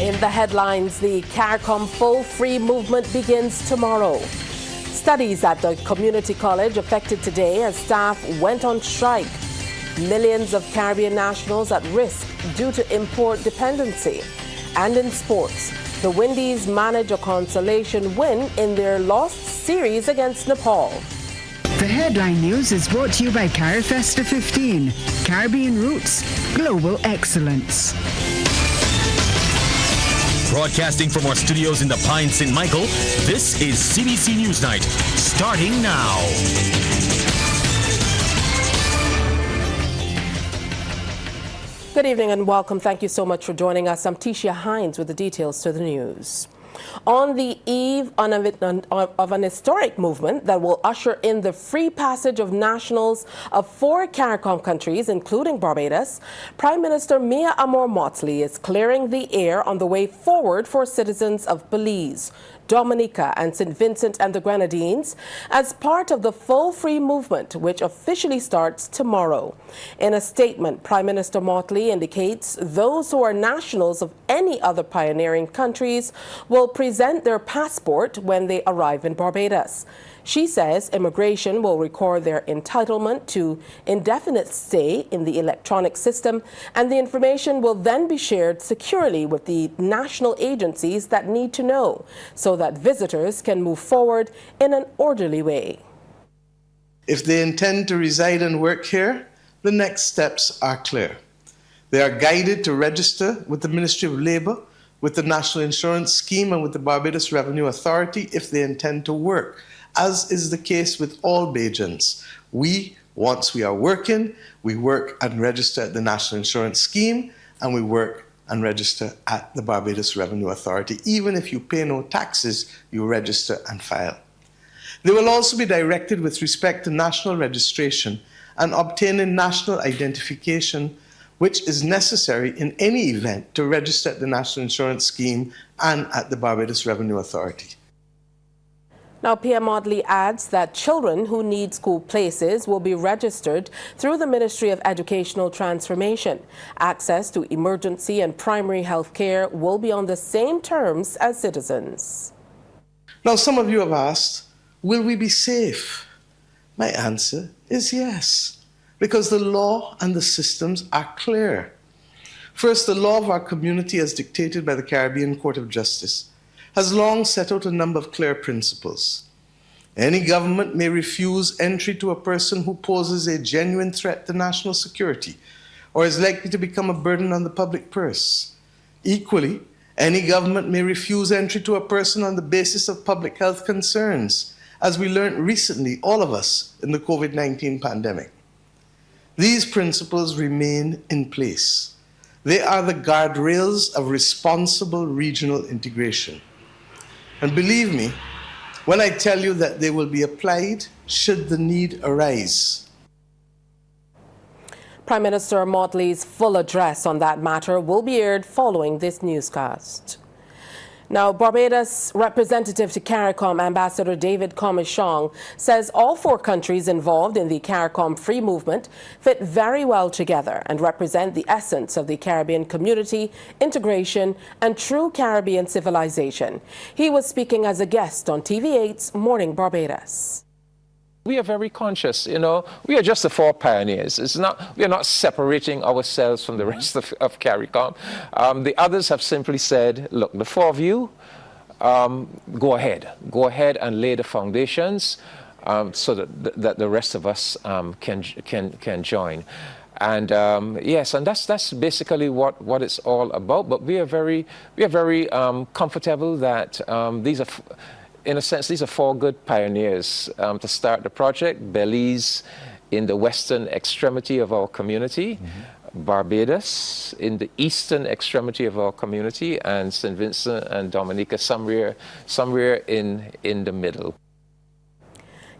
In the headlines, the CARICOM full free movement begins tomorrow. Studies at the community college affected today as staff went on strike. Millions of Caribbean nationals at risk due to import dependency. And in sports, the Windies manage a consolation win in their lost series against Nepal. The headline news is brought to you by CariFesta 15, Caribbean Roots, Global Excellence. Broadcasting from our studios in the Pine St. Michael, this is CBC NewsNight, starting now. Good evening and welcome. Thank you so much for joining us. I'm Tisha Hines with the details to the news. On the eve of an historic movement that will usher in the free passage of nationals of 4 CARICOM countries, including Barbados, Prime Minister Mia Amor-Mottley is clearing the air on the way forward for citizens of Belize, Dominica and St. Vincent and the Grenadines as part of the full free movement, which officially starts tomorrow. In a statement, Prime Minister Mottley indicates those who are nationals of any other pioneering countries will present their passport when they arrive in Barbados. She says immigration will record their entitlement to indefinite stay in the electronic system, and the information will then be shared securely with the national agencies that need to know, so that visitors can move forward in an orderly way. If they intend to reside and work here, the next steps are clear. They are guided to register with the Ministry of Labour, with the National Insurance Scheme and with the Barbados Revenue Authority if they intend to work, as is the case with all Bajans. Once we are working, we work and register at the National Insurance Scheme, and we work and register at the Barbados Revenue Authority. Even if you pay no taxes, you register and file. They will also be directed with respect to national registration and obtaining national identification, which is necessary in any event to register at the National Insurance Scheme and at the Barbados Revenue Authority. Now, PM Mottley adds that children who need school places will be registered through the Ministry of Educational Transformation. Access to emergency and primary health care will be on the same terms as citizens. Now, some of you have asked, will we be safe? My answer is yes, because the law and the systems are clear. First, the law of our community, as dictated by the Caribbean Court of Justice, has long set out a number of clear principles. Any government may refuse entry to a person who poses a genuine threat to national security or is likely to become a burden on the public purse. Equally, any government may refuse entry to a person on the basis of public health concerns, as we learned recently, all of us, in the COVID-19 pandemic. These principles remain in place. They are the guardrails of responsible regional integration. And believe me when I tell you that they will be applied should the need arise. Prime Minister Mottley's full address on that matter will be aired following this newscast. Now, Barbados representative to CARICOM, Ambassador David Commichong, says all 4 countries involved in the CARICOM free movement fit very well together and represent the essence of the Caribbean community, integration, and true Caribbean civilization. He was speaking as a guest on TV8's Morning Barbados. We are very conscious, we are just the 4 pioneers. We are not separating ourselves from the rest of CARICOM. The others have simply said, look, the 4 of you, go ahead and lay the foundations so that the rest of us can join. And yes, and that's basically what it's all about. But we are very comfortable that these are, in a sense, these are 4 good pioneers to start the project. Belize in the western extremity of our community, Barbados in the eastern extremity of our community, and St. Vincent and Dominica somewhere in the middle.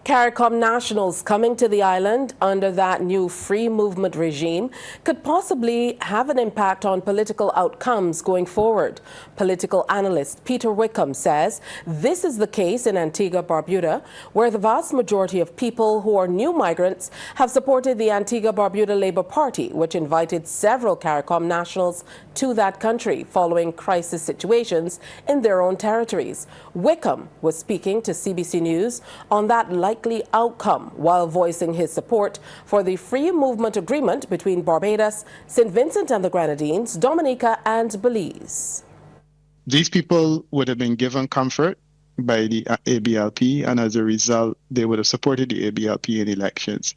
CARICOM nationals coming to the island under that new free movement regime could possibly have an impact on political outcomes going forward. Political analyst Peter Wickham says this is the case in Antigua Barbuda, where the vast majority of people who are new migrants have supported the Antigua Barbuda Labour Party, which invited several CARICOM nationals to that country following crisis situations in their own territories. Wickham was speaking to CBC News on that likely outcome while voicing his support for the free movement agreement between Barbados, St. Vincent and the Grenadines, Dominica and Belize. These people would have been given comfort by the ABLP, and as a result, they would have supported the ABLP in elections.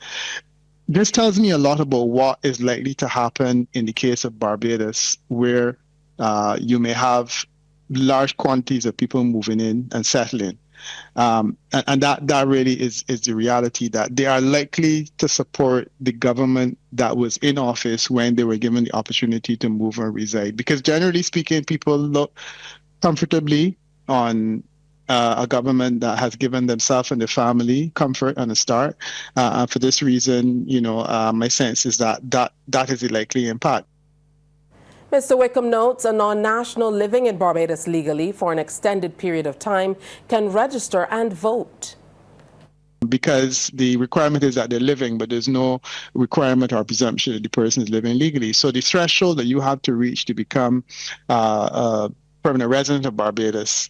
This tells me a lot about what is likely to happen in the case of Barbados, where you may have large quantities of people moving in and settling. And that really is the reality, that they are likely to support the government that was in office when they were given the opportunity to move and reside. Because generally speaking, people look comfortably on a government that has given themselves and their family comfort and a start. And for this reason, my sense is that is the likely impact. Mr. Wickham notes a non-national living in Barbados legally for an extended period of time can register and vote. Because the requirement is that they're living, but there's no requirement or presumption that the person is living legally. So the threshold that you have to reach to become a permanent resident of Barbados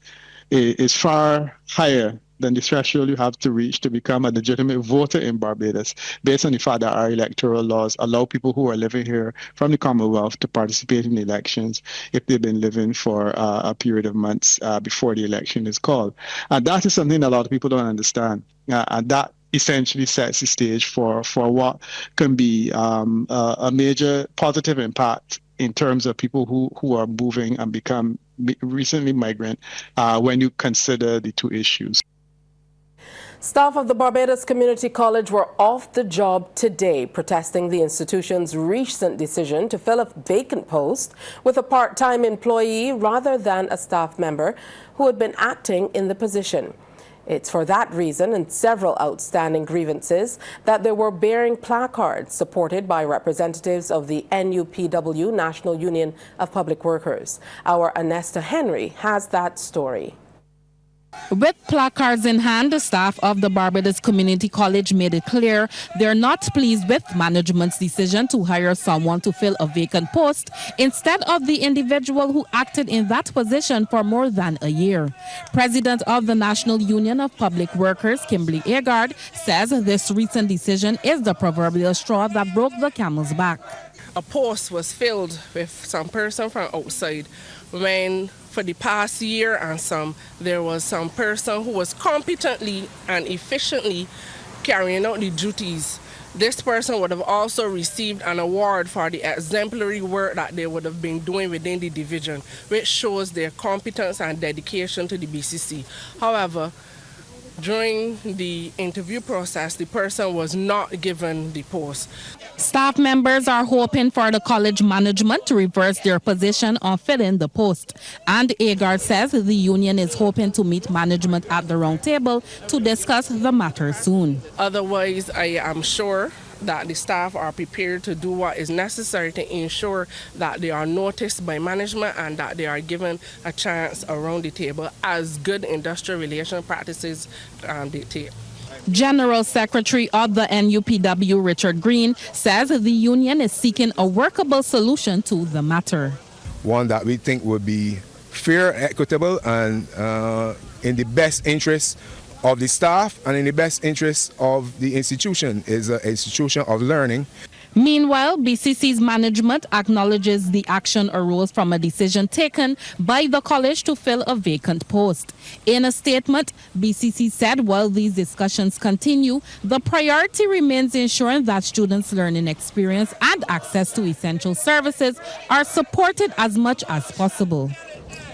is far higher than the threshold you have to reach to become a legitimate voter in Barbados, based on the fact that our electoral laws allow people who are living here from the Commonwealth to participate in elections if they've been living for a period of months before the election is called. And that is something that a lot of people don't understand. And that essentially sets the stage for what can be a major positive impact in terms of people who are moving and become recently migrant when you consider the two issues. Staff of the Barbados Community College were off the job today, protesting the institution's recent decision to fill a vacant post with a part-time employee rather than a staff member who had been acting in the position. It's for that reason and several outstanding grievances that they were bearing placards supported by representatives of the NUPW, National Union of Public Workers. Our Anesta Henry has that story. With placards in hand, the staff of the Barbados Community College made it clear they're not pleased with management's decision to hire someone to fill a vacant post instead of the individual who acted in that position for more than a year. President of the National Union of Public Workers, Kimberly Agard, says this recent decision is the proverbial straw that broke the camel's back. A post was filled with some person from outside when for the past year and there was some person who was competently and efficiently carrying out the duties. This person would have also received an award for the exemplary work that they would have been doing within the division, which shows their competence and dedication to the BCC. However, during the interview process, the person was not given the post. Staff members are hoping for the college management to reverse their position on filling the post. And Agard says the union is hoping to meet management at the round table to discuss the matter soon. Otherwise, I am sure that the staff are prepared to do what is necessary to ensure that they are noticed by management and that they are given a chance around the table as good industrial relation practices dictate. General Secretary of the NUPW, Richard Green, says the union is seeking a workable solution to the matter. One that we think would be fair, equitable, and in the best interest of the staff and in the best interest of the institution. Is an institution of learning. Meanwhile, BCC's management acknowledges the action arose from a decision taken by the college to fill a vacant post. In a statement, BCC said while these discussions continue, the priority remains ensuring that students' learning experience and access to essential services are supported as much as possible.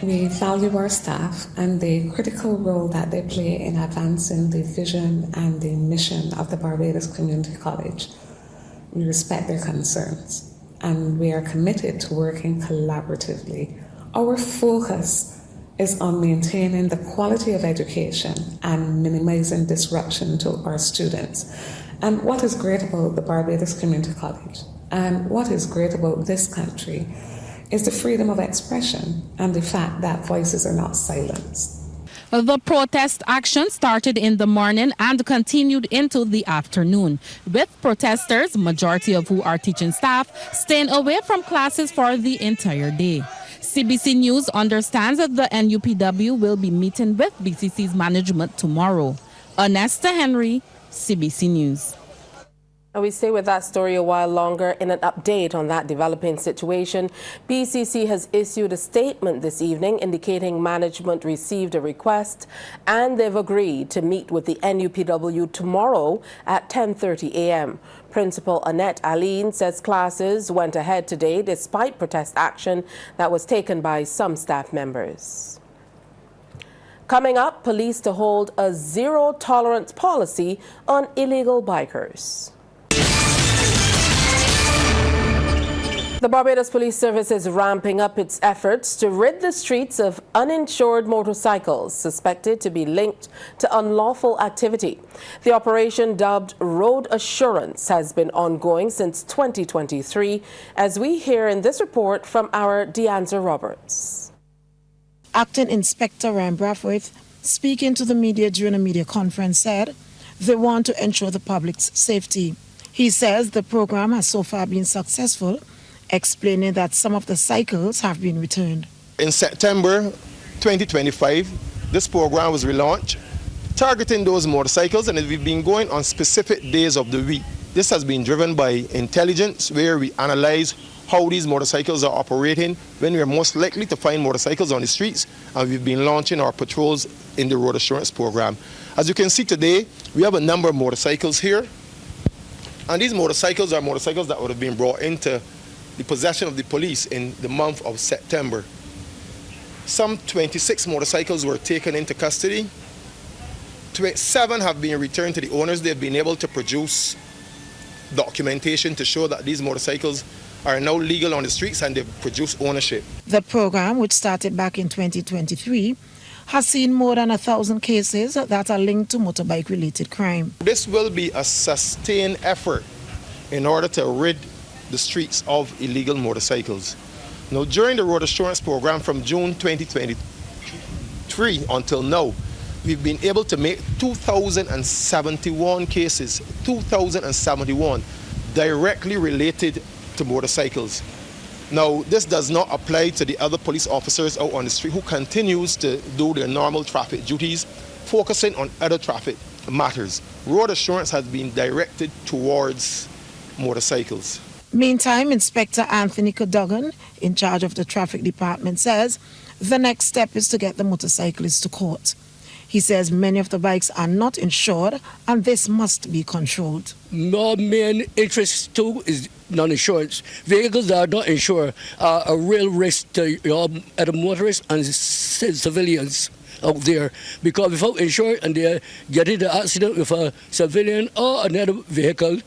We value our staff and the critical role that they play in advancing the vision and the mission of the Barbados Community College. We respect their concerns and we are committed to working collaboratively. Our focus is on maintaining the quality of education and minimizing disruption to our students. And what is great about the Barbados Community College and what is great about this country is the freedom of expression and the fact that voices are not silenced. The protest action started in the morning and continued into the afternoon, with protesters, majority of who are teaching staff, staying away from classes for the entire day. CBC News understands that the NUPW will be meeting with BCC's management tomorrow. Anesta Henry, CBC News. And we stay with that story a while longer. In an update on that developing situation, BCC has issued a statement this evening indicating management received a request and they've agreed to meet with the NUPW tomorrow at 10:30 a.m. Principal Annette Aline says classes went ahead today despite protest action that was taken by some staff members. Coming up, police to hold a zero-tolerance policy on illegal bikers. The Barbados Police Service is ramping up its efforts to rid the streets of uninsured motorcycles suspected to be linked to unlawful activity. The operation, dubbed Road Assurance, has been ongoing since 2023, as we hear in this report from our Deanza Roberts. Acting Inspector Ryan Brathwaite, speaking to the media during a media conference, said they want to ensure the public's safety. He says the program has so far been successful, explaining that some of the cycles have been returned. In September 2025, this program was relaunched, targeting those motorcycles, and we've been going on specific days of the week. This has been driven by intelligence, where we analyze how these motorcycles are operating, when we are most likely to find motorcycles on the streets, and we've been launching our patrols in the Road Assurance program. As you can see today, we have a number of motorcycles here, and these motorcycles are motorcycles that would have been brought into the possession of the police in the month of September. Some 26 motorcycles were taken into custody. 7 have been returned to the owners. They've been able to produce documentation to show that these motorcycles are now legal on the streets and they've produced ownership. The program, which started back in 2023, has seen more than 1,000 cases that are linked to motorbike-related crime. This will be a sustained effort in order to rid the streets of illegal motorcycles. Now, during the Road Assurance program from June 2023 until now, we've been able to make 2,071 cases, 2,071 directly related to motorcycles. Now, this does not apply to the other police officers out on the street who continues to do their normal traffic duties, focusing on other traffic matters. Road Assurance has been directed towards motorcycles. Meantime, Inspector Anthony Cadogan, in charge of the traffic department, says the next step is to get the motorcyclists to court. He says many of the bikes are not insured and this must be controlled. Our main interest too is non-insurance. Vehicles that are not insured are a real risk to other motorists and civilians out there, because without insurance and they get into an accident with a civilian or another vehicle,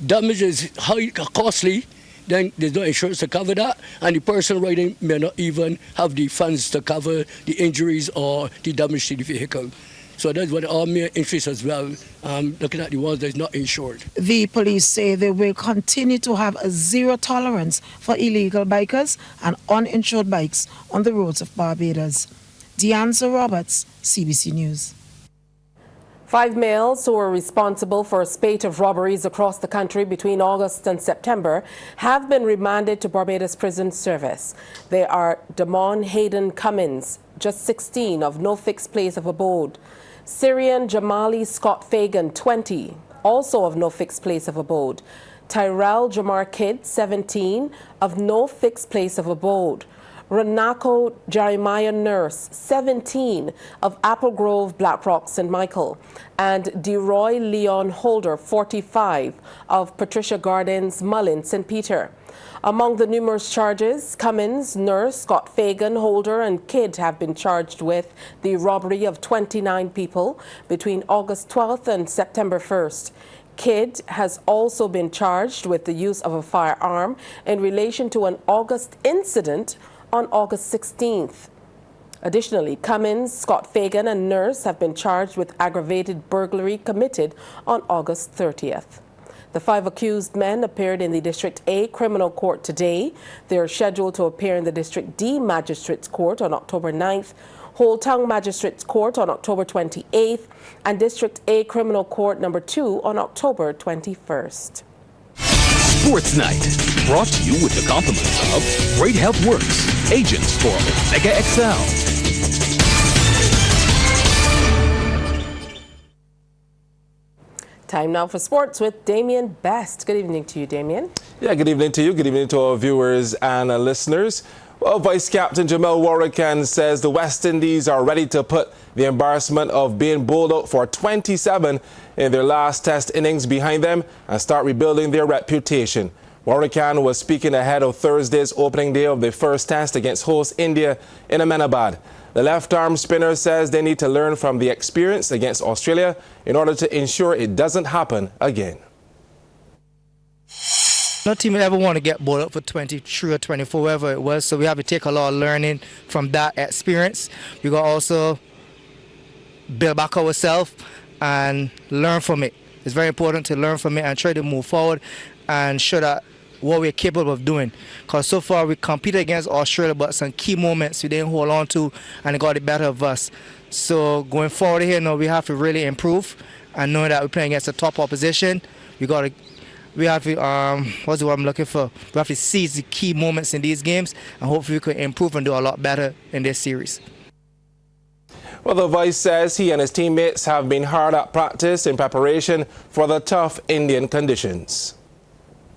damage is high, costly, then there's no insurance to cover that, and the person riding may not even have the funds to cover the injuries or the damage to the vehicle. So that's what our main interest as well, looking at the ones that's not insured. The police say they will continue to have a zero tolerance for illegal bikers and uninsured bikes on the roads of Barbados. Deanza Roberts, CBC News. 5 males who were responsible for a spate of robberies across the country between August and September have been remanded to Barbados Prison Service. They are Damon Hayden Cummins, just 16, of no fixed place of abode; Syrian Jamali Scott Fagan, 20, also of no fixed place of abode; Tyrell Jamar Kidd, 17, of no fixed place of abode; Renako Jeremiah Nurse, 17, of Apple Grove, Blackrock, St. Michael; and DeRoy Leon Holder, 45, of Patricia Gardens, Mullin, St. Peter. Among the numerous charges, Cummins, Nurse, Scott Fagan, Holder, and Kidd have been charged with the robbery of 29 people between August 12th and September 1st. Kidd has also been charged with the use of a firearm in relation to an August incident on August 16th. Additionally, Cummins, Scott Fagan and Nurse have been charged with aggravated burglary committed on August 30th. The 5 accused men appeared in the District A Criminal Court today. They are scheduled to appear in the District D Magistrates Court on October 9th, Old Town Magistrates Court on October 28th, and District A Criminal Court number 2 on October 21st. Sports Night, brought to you with the compliments of Great Health Works, agents for Omega XL. Time now for sports with Damien Best. Good evening to you, Damien. Yeah, good evening to you. Good evening to our viewers and listeners. Well, Vice Captain Jamel Warrican says the West Indies are ready to put the embarrassment of being bowled out for 27 in their last Test innings behind them and start rebuilding their reputation. Warrican was speaking ahead of Thursday's opening day of the first Test against host India in Ahmedabad. The left-arm spinner says they need to learn from the experience against Australia in order to ensure it doesn't happen again. No team ever want to get bowled up for 23 or 24, whatever it was, so we have to take a lot of learning from that experience. We got to also build back ourselves and learn from it. It's very important to learn from it and try to move forward and show that what we're capable of doing. Because so far we competed against Australia, but some key moments we didn't hold on to and it got the better of us. So going forward here now, we have to really improve, and knowing that we're playing against a top opposition, we have to what's the word I'm looking for? We have to seize the key moments in these games, and hopefully we can improve and do a lot better in this series. Well, the Vice says he and his teammates have been hard at practice in preparation for the tough Indian conditions.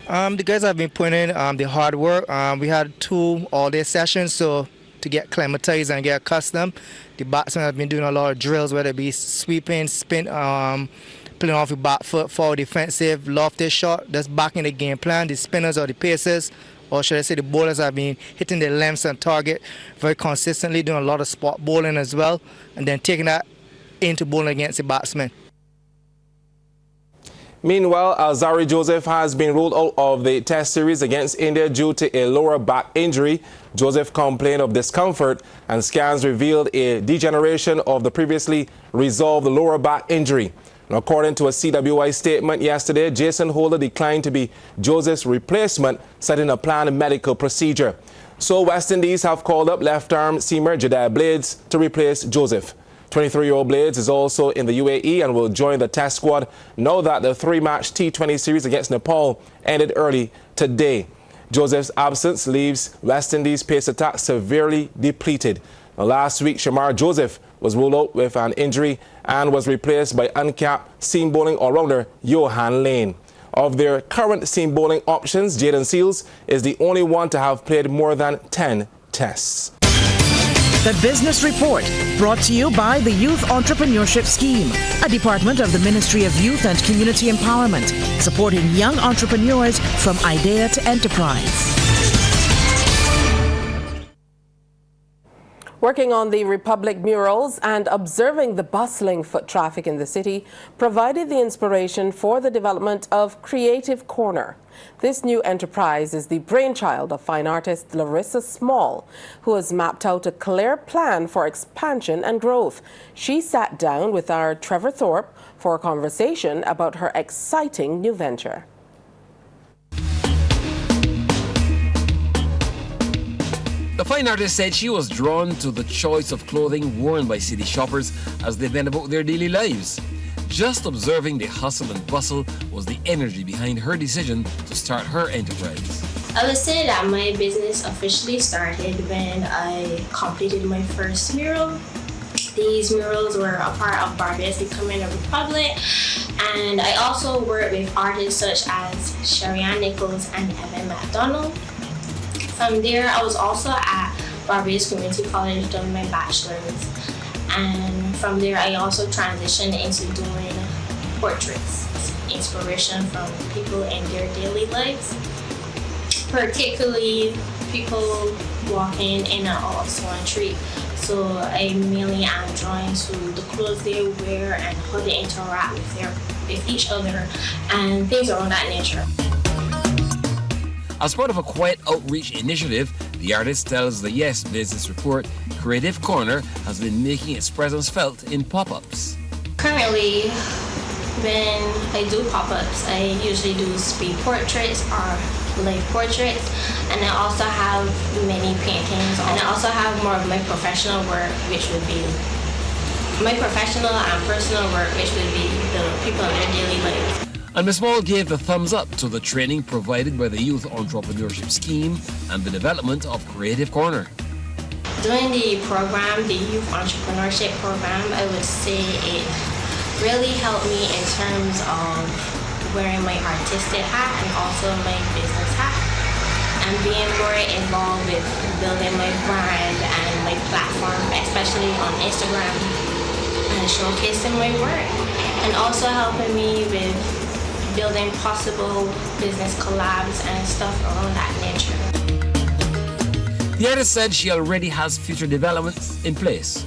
The guys have been putting in the hard work. We had 2 all-day sessions, so to get acclimatized and get accustomed. The batsmen have been doing a lot of drills, whether it be sweeping, spin, playing off your back foot, forward defensive, lofted shot. That's back in the game plan. The spinners or the pacers, or should I say the bowlers, have been hitting their lengths and target very consistently, doing a lot of spot bowling as well, and then taking that into bowling against the batsmen. Meanwhile, Alzari Joseph has been ruled out of the Test series against India due to a lower back injury. Joseph complained of discomfort, and scans revealed a degeneration of the previously resolved lower back injury. And according to a CWI statement yesterday, Jason Holder declined to be Joseph's replacement, citing a planned medical procedure. So West Indies have called up left-arm seamer Jediah Blades to replace Joseph. 23-year-old Blades is also in the UAE and will join the Test squad now that the 3-match T20 series against Nepal ended early today. Joseph's absence leaves West Indies pace attack severely depleted. Now, last week, Shamar Joseph was ruled out with an injury and was replaced by uncapped seam bowling all-rounder Johan Lane. Of their current seam bowling options, Jaden Seals is the only one to have played more than 10 tests. The Business Report, brought to you by the Youth Entrepreneurship Scheme, a department of the Ministry of Youth and Community Empowerment, supporting young entrepreneurs from idea to enterprise. Working on the Republic murals and observing the bustling foot traffic in the city provided the inspiration for the development of Creative Corner. This new enterprise is the brainchild of fine artist Larissa Small, who has mapped out a clear plan for expansion and growth. She sat down with our Trevor Thorpe for a conversation about her exciting new venture. The fine artist said she was drawn to the choice of clothing worn by city shoppers as they went about their daily lives. Just observing the hustle and bustle was the energy behind her decision to start her enterprise. I would say that my business officially started when I completed my first mural. These murals were a part of Barbados becoming a republic, and I also worked with artists such as Sharianne Nichols and Evan McDonald. From there, I was also at Barbados Community College doing my bachelor's, and from there I also transitioned into doing portraits, inspiration from people in their daily lives, particularly people walking in and out of Swan Street. So I mainly am drawing to the clothes they wear and how they interact with each other and things around that nature. As part of a quiet outreach initiative, The artist tells the Yes Business Report Creative Corner has been making its presence felt in pop-ups. Currently, when I do pop-ups, I usually do speed portraits or life portraits, and I also have many paintings, and I also have more of my professional work, which would be my professional and personal work, which would be the people in their daily lives. And Ms. Small gave the thumbs up to the training provided by the Youth Entrepreneurship Scheme and the development of Creative Corner. During the program, the Youth Entrepreneurship Program, I would say it really helped me in terms of wearing my artistic hat and also my business hat, and being more involved with building my brand and my platform, especially on Instagram, and showcasing my work, and also helping me with building possible business collabs and stuff around that nature. The artist said she already has future developments in place.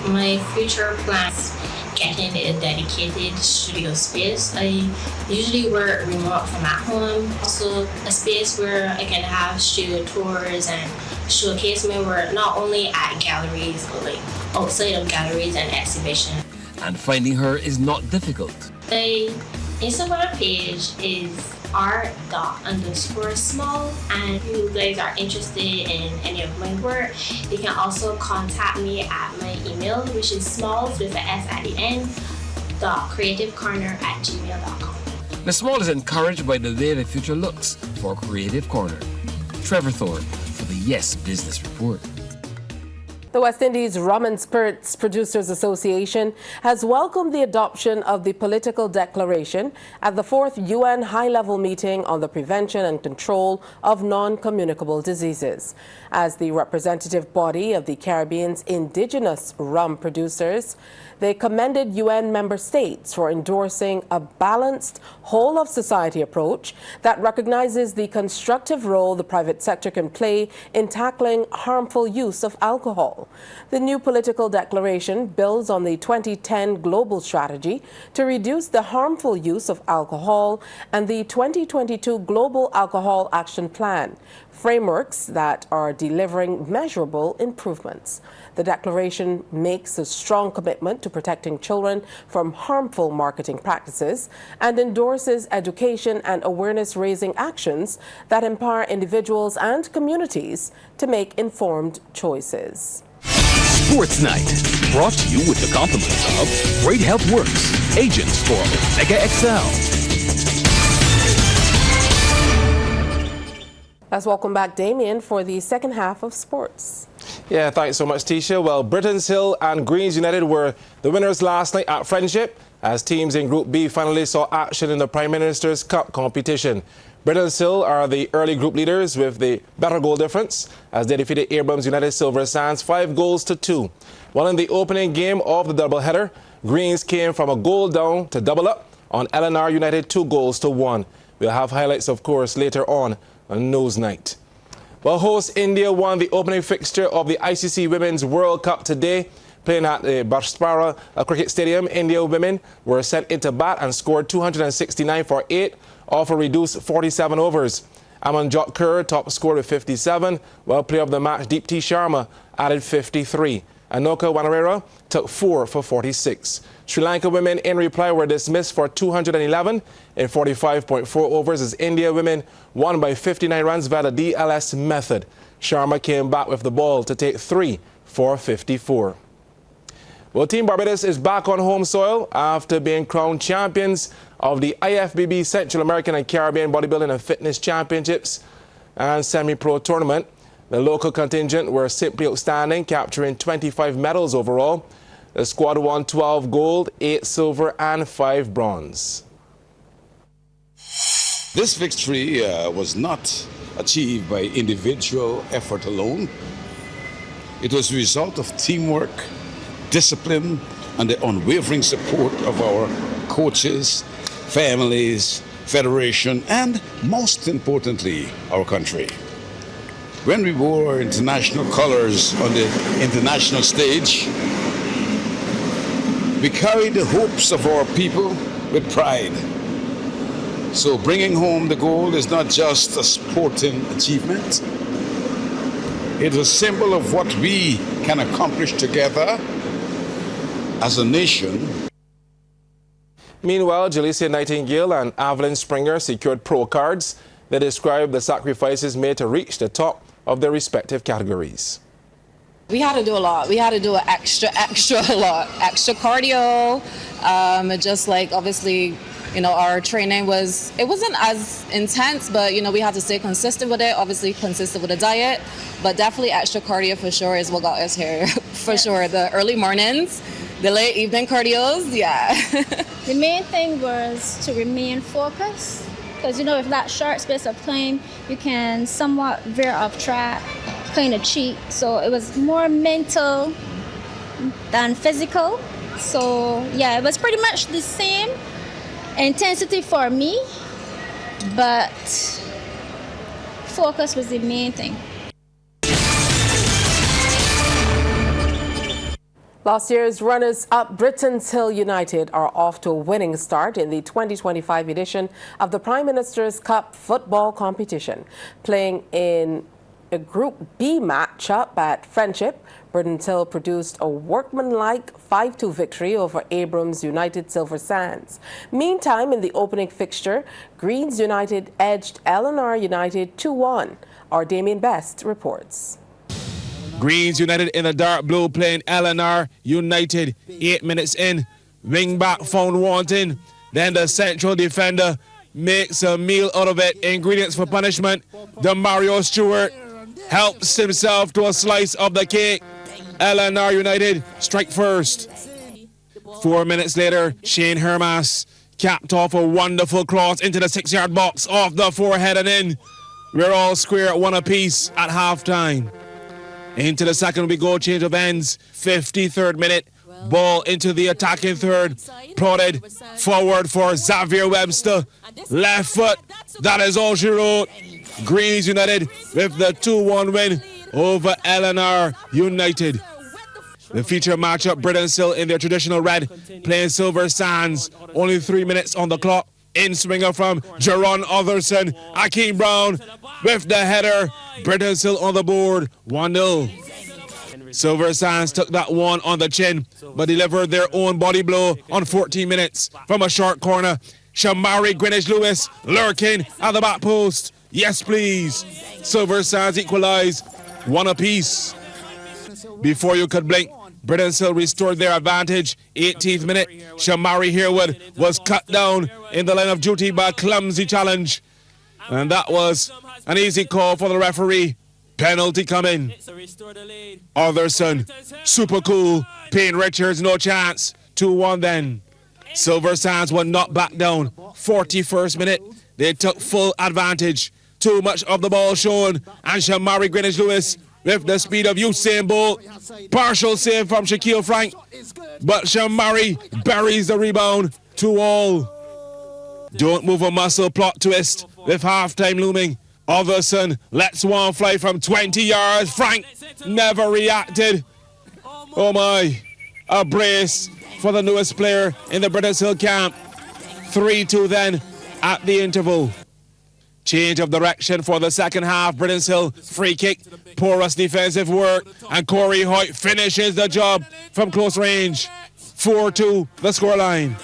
My future plans: getting a dedicated studio space. I usually work remote from at home. Also a space where I can have studio tours and showcase my work not only at galleries but like outside of galleries and exhibitions. And finding her is not difficult. My Instagram page is art._small, and if you guys are interested in any of my work, you can also contact me at my email, which is smalls with an S at the end, .creativecorner@gmail.com. Ms. Small is encouraged by the way the future looks for Creative Corner. Trevor Thorne for the Yes Business Report. The West Indies Rum and Spirits Producers Association has welcomed the adoption of the political declaration at the 4th UN High-Level Meeting on the Prevention and Control of Non-Communicable Diseases. As the representative body of the Caribbean's indigenous rum producers, they commended UN member states for endorsing a balanced, whole-of-society approach that recognizes the constructive role the private sector can play in tackling harmful use of alcohol. The new political declaration builds on the 2010 global strategy to reduce the harmful use of alcohol and the 2022 Global Alcohol Action Plan, frameworks that are delivering measurable improvements. The declaration makes a strong commitment to protecting children from harmful marketing practices and endorses education and awareness-raising actions that empower individuals and communities to make informed choices. Sports Night, brought to you with the compliments of Great Health Works, agents for Omega XL. Let's welcome back Damien for the second half of sports. Yeah, thanks so much, Tisha. Well, Britain's Hill and Greens United were the winners last night at Friendship, as teams in Group B finally saw action in the Prime Minister's Cup competition. Britain's Hill are the early group leaders with the better goal difference, as they defeated Abrams United Silver Sands 5-2. While in the opening game of the doubleheader, Greens came from a goal down to double up on LNR United 2-1. We'll have highlights, of course, later on NewsNight. Well, host India won the opening fixture of the ICC Women's World Cup today. Playing at the Barsapara Cricket Stadium, India women were sent into bat and scored 269 for 8 off a reduced 47 overs. Amanjot Kaur top scored with 57, while player of the match Deepti Sharma added 53. Anoka Wanarera took 4 for 46. Sri Lanka women in reply were dismissed for 211 in 45.4 overs as India women won by 59 runs via the DLS method. Sharma came back with the ball to take 3 for 54. Well, Team Barbados is back on home soil after being crowned champions of the IFBB Central American and Caribbean Bodybuilding and Fitness Championships and Semi-Pro Tournament. The local contingent were simply outstanding, capturing 25 medals overall. The squad won 12 gold, 8 silver and 5 bronze. This victory was not achieved by individual effort alone. It was the result of teamwork, discipline, and the unwavering support of our coaches, families, federation, and most importantly, our country. When we wore international colors on the international stage, we carried the hopes of our people with pride. So bringing home the gold is not just a sporting achievement, It is a symbol of what we can accomplish together as a nation. Meanwhile, Jalicia Nightingale and Evelyn Springer secured pro cards. They described the sacrifices made to reach the top of their respective categories. We had to do a lot. We had to do an extra lot. Extra cardio, just like obviously, our training wasn't as intense, but, we had to stay consistent with it, obviously consistent with the diet, but definitely extra cardio for sure is what got us here, for sure. The early mornings, the late evening cardios, yeah. The main thing was to remain focused, because, with that short space of time, you can somewhat veer off track, kind of cheat. So it was more mental than physical. So yeah, it was pretty much the same intensity for me, but focus was the main thing. Last year's runners-up Britain's Hill United are off to a winning start in the 2025 edition of the Prime Minister's Cup football competition. Playing in a Group B matchup at Friendship, Britain's Hill produced a workmanlike 5-2 victory over Abrams United Silver Sands. Meantime, in the opening fixture, Greens United edged Eleanor United 2-1. Our Damien Best reports. Greens United in the dark blue playing Eleanor United. 8 minutes in, wing back found wanting. Then the central defender makes a meal out of it. Ingredients for punishment. The Mario Stewart helps himself to a slice of the cake. Eleanor United strike first. 4 minutes later, Shane Hermas capped off a wonderful cross into the 6-yard box off the forehead and in. We're all square at 1 apiece at halftime. Into the second we go, change of ends. 53rd minute, ball into the attacking third. Prodded forward for Xavier Webster. Left foot, that is all she wrote. Greens United with the 2-1 win over Eleanor United. The feature matchup, Britain's Hill in their traditional red, playing Silver Sands. Only 3 minutes on the clock. In swinger from Jerron Otherson. Akeem Brown with the header. Britain's Hill on the board, 1-0. Silver Sands took that one on the chin, but delivered their own body blow on 14 minutes from a short corner. Shamari Greenwich-Lewis lurking at the back post. Yes, please. Silver Sands equalize, 1 apiece. Before you could blink, Britain's Hill restored their advantage. 18th minute, Shamari Herwood was cut down in the line of duty by a clumsy challenge. And that was an easy call for the referee. Penalty coming. Otherson, super cool. Payne Richards, no chance. 2-1 then. Silver Sands were not back down. 41st minute, they took full advantage. Too much of the ball shown. And Shamari Greenwich-Lewis with the speed of Usain Bolt. Partial save from Shaquille Frank. But Shamari buries the rebound. 2-all. Don't move a muscle, plot twist with halftime looming. Otherson lets one fly from 20 yards. Frank never reacted. Oh my. A brace for the newest player in the British Hill camp. 3-2 then at the interval. Change of direction for the second half. Britain's Hill free kick. Porous defensive work. And Corey Hoyt finishes the job from close range. 4-2 the scoreline.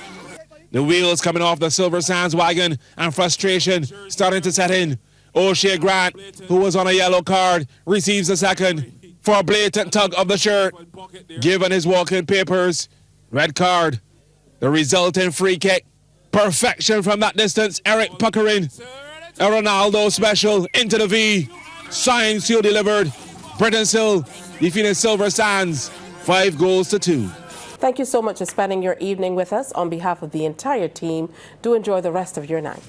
The wheels coming off the Silver Sands wagon and frustration starting to set in. O'Shea Grant, who was on a yellow card, receives a second for a blatant tug of the shirt. Given his walking papers, red card. The resulting free kick. Perfection from that distance. Eric Puckering. A Ronaldo special into the V. Signed, seal delivered. Britain's Hill defeating Silver Sands 5-2. Thank you so much for spending your evening with us. On behalf of the entire team, do enjoy the rest of your night.